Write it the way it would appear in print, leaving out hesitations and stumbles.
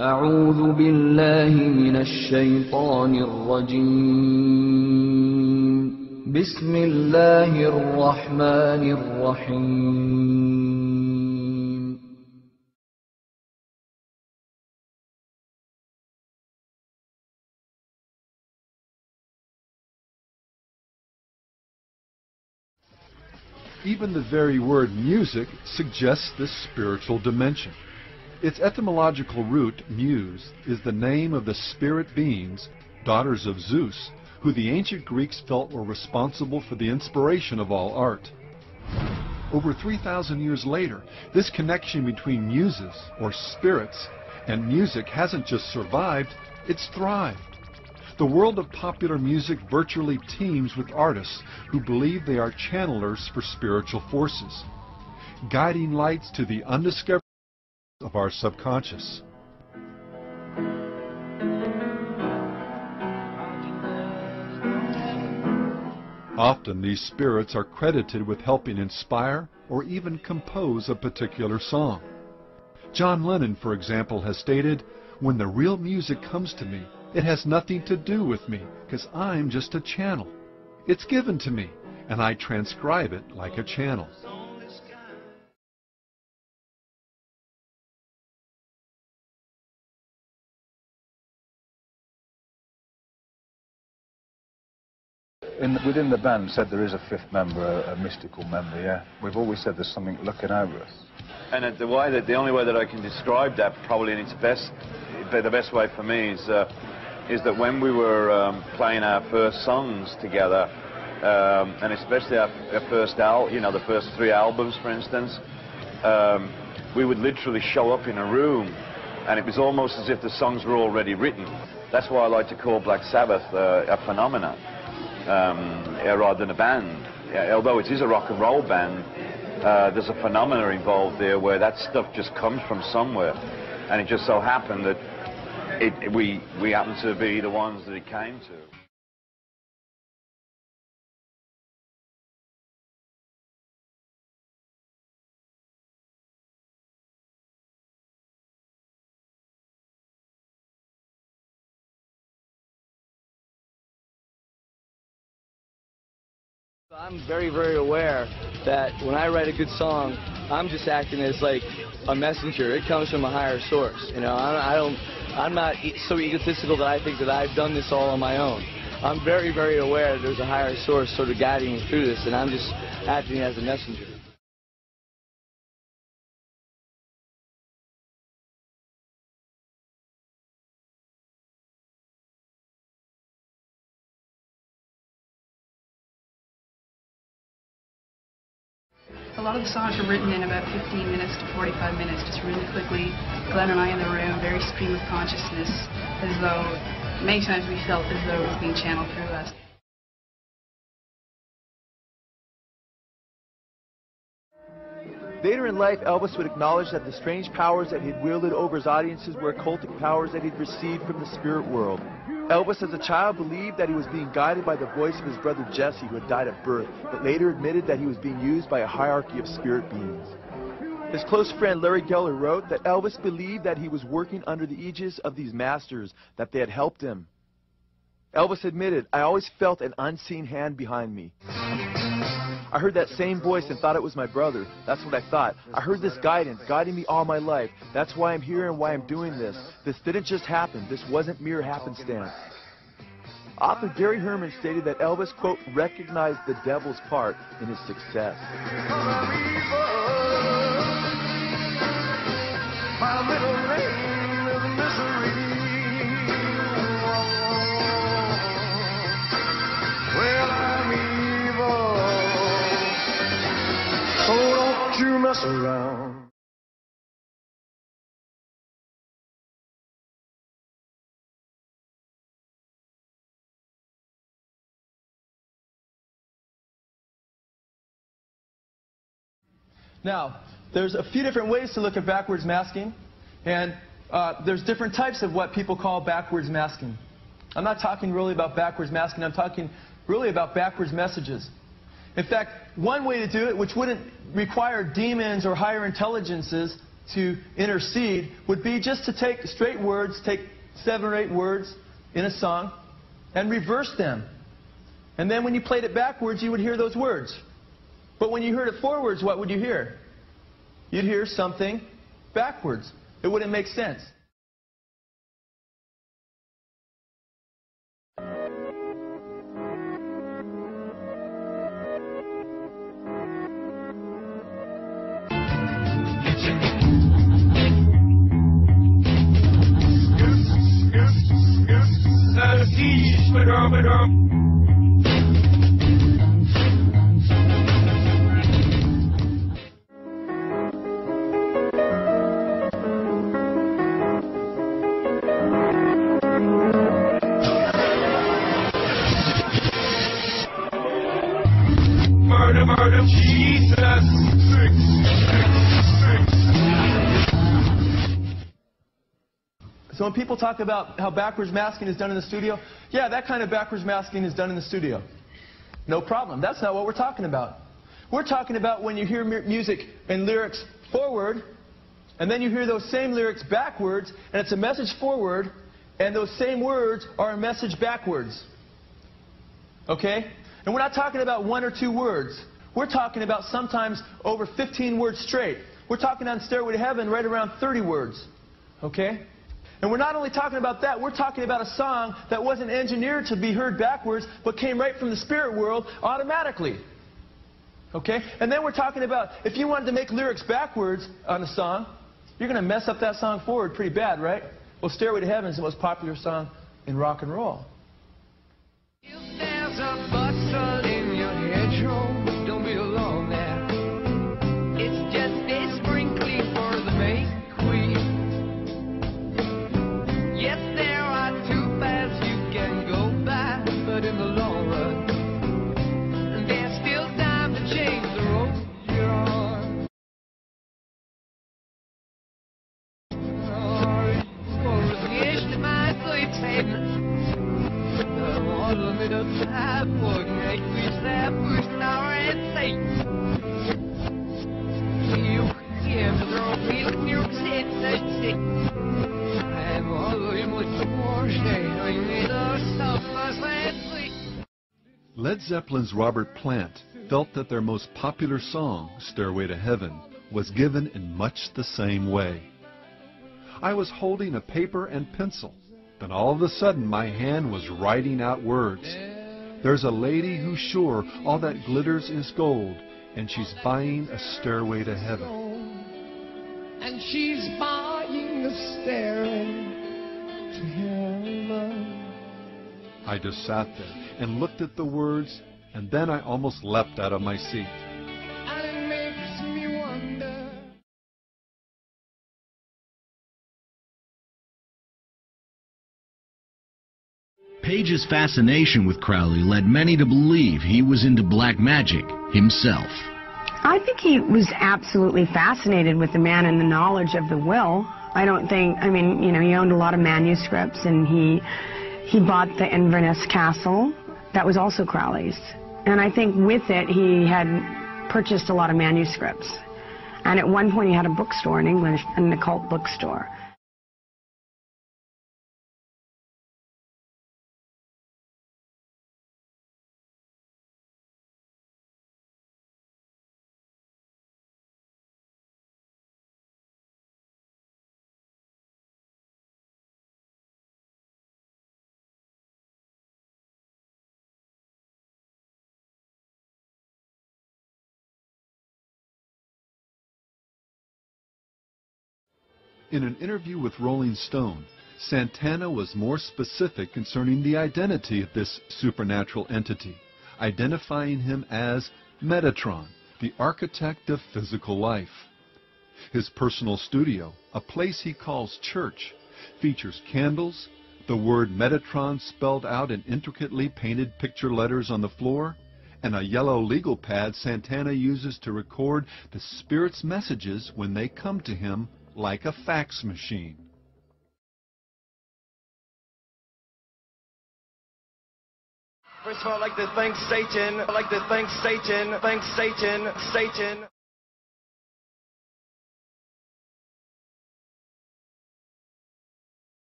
أعوذ بالله من الشيطان الرجيم بسم الله الرحمن الرحيم Even the very word music suggests this spiritual dimension. Its etymological root, muse, is the name of the spirit beings, daughters of Zeus, who the ancient Greeks felt were responsible for the inspiration of all art. Over 3,000 years later, this connection between muses, or spirits, and music hasn't just survived, it's thrived. The world of popular music virtually teems with artists who believe they are channelers for spiritual forces, guiding lights to the undiscovered of our subconscious. Often these spirits are credited with helping inspire or even compose a particular song. John Lennon, for example, has stated, "When the real music comes to me, it has nothing to do with me, because I'm just a channel. It's given to me, and I transcribe it like a channel." Within the band, said there is a fifth member, a mystical member, yeah. We've always said there's something looking over us. And the only way that I can describe that, probably in its the best way for me, is that when we were playing our first songs together, and especially our first the first 3 albums, for instance, we would literally show up in a room, and it was almost as if the songs were already written. That's why I like to call Black Sabbath a phenomenon. Rather than a band. Although it is a rock and roll band, there's a phenomena involved there where that stuff just comes from somewhere, and it just so happened that we happened to be the ones that it came to. I'm very, very aware that when I write a good song, I'm just acting as like a messenger. It comes from a higher source. You know, I'm not so egotistical that I think that I've done this all on my own. I'm very, very aware that there's a higher source sort of guiding me through this, and I'm just acting as a messenger. A lot of the songs were written in about 15 minutes to 45 minutes, just really quickly. Glenn and I in the room, very stream of consciousness, as though many times we felt as though it was being channeled through us. Later in life, Elvis would acknowledge that the strange powers that he'd wielded over his audiences were occultic powers that he'd received from the spirit world. Elvis, as a child, believed that he was being guided by the voice of his brother Jesse, who had died at birth, but later admitted that he was being used by a hierarchy of spirit beings. His close friend Larry Geller wrote that Elvis believed that he was working under the aegis of these masters, that they had helped him. Elvis admitted, "I always felt an unseen hand behind me. I heard that same voice and thought it was my brother. That's what I thought. I heard this guidance, guiding me all my life. That's why I'm here and why I'm doing this. This didn't just happen. This wasn't mere happenstance." Author Gary Herman stated that Elvis, quote, recognized the devil's part in his success. So don't you mess around. Now, there's a few different ways to look at backwards masking, and there's different types of what people call backwards masking. I'm not talking really about backwards masking, I'm talking really about backwards messages. In fact, one way to do it, which wouldn't require demons or higher intelligences, to intercede would be just to take straight words, take 7 or 8 words in a song, and reverse them. And then when you played it backwards, you would hear those words. But when you heard it forwards, what would you hear? You'd hear something backwards. It wouldn't make sense. Murder, Jesus. So when people talk about how backwards masking is done in the studio, yeah, that kind of backwards masking is done in the studio. No problem. That's not what we're talking about. We're talking about when you hear music and lyrics forward, and then you hear those same lyrics backwards, and it's a message forward, and those same words are a message backwards. Okay? And we're not talking about 1 or 2 words. We're talking about sometimes over 15 words straight. We're talking on Stairway to Heaven right around 30 words. Okay? And we're not only talking about that, we're talking about a song that wasn't engineered to be heard backwards, but came right from the spirit world automatically. Okay? And then we're talking about, if you wanted to make lyrics backwards on a song, you're going to mess up that song forward pretty bad, right? Well, Stairway to Heaven is the most popular song in rock and roll. If there's a bustle in your hedgerow, don't be alone there. It's just a sprinkling for the May Queen. Yes, there are 2 paths you can go by, but in the long run, there's still time to change the road you're on. Led Zeppelin's Robert Plant felt that their most popular song, Stairway to Heaven, was given in much the same way. I was holding a paper and pencil. Then all of a sudden my hand was writing out words. There's a lady who's sure all that glitters is gold, and she's buying a stairway to heaven. And she's buying a stairway to heaven. I just sat there and looked at the words, and then I almost leapt out of my seat. And it makes me wonder. Page's fascination with Crowley led many to believe he was into black magic himself. I think he was absolutely fascinated with the man and the knowledge of the will. I mean, you know, he owned a lot of manuscripts, and he bought the Inverness Castle. That was also Crowley's. And I think with it, he had purchased a lot of manuscripts. And at one point, he had a bookstore in English, an occult bookstore. In an interview with Rolling Stone, Santana was more specific concerning the identity of this supernatural entity, identifying him as Metatron, the architect of physical life. His personal studio, a place he calls church, features candles, the word Metatron spelled out in intricately painted picture letters on the floor, and a yellow legal pad Santana uses to record the spirit's messages when they come to him like a fax machine. First of all, I'd like to thank Satan. I'd like to thank Satan. Thank Satan. Satan.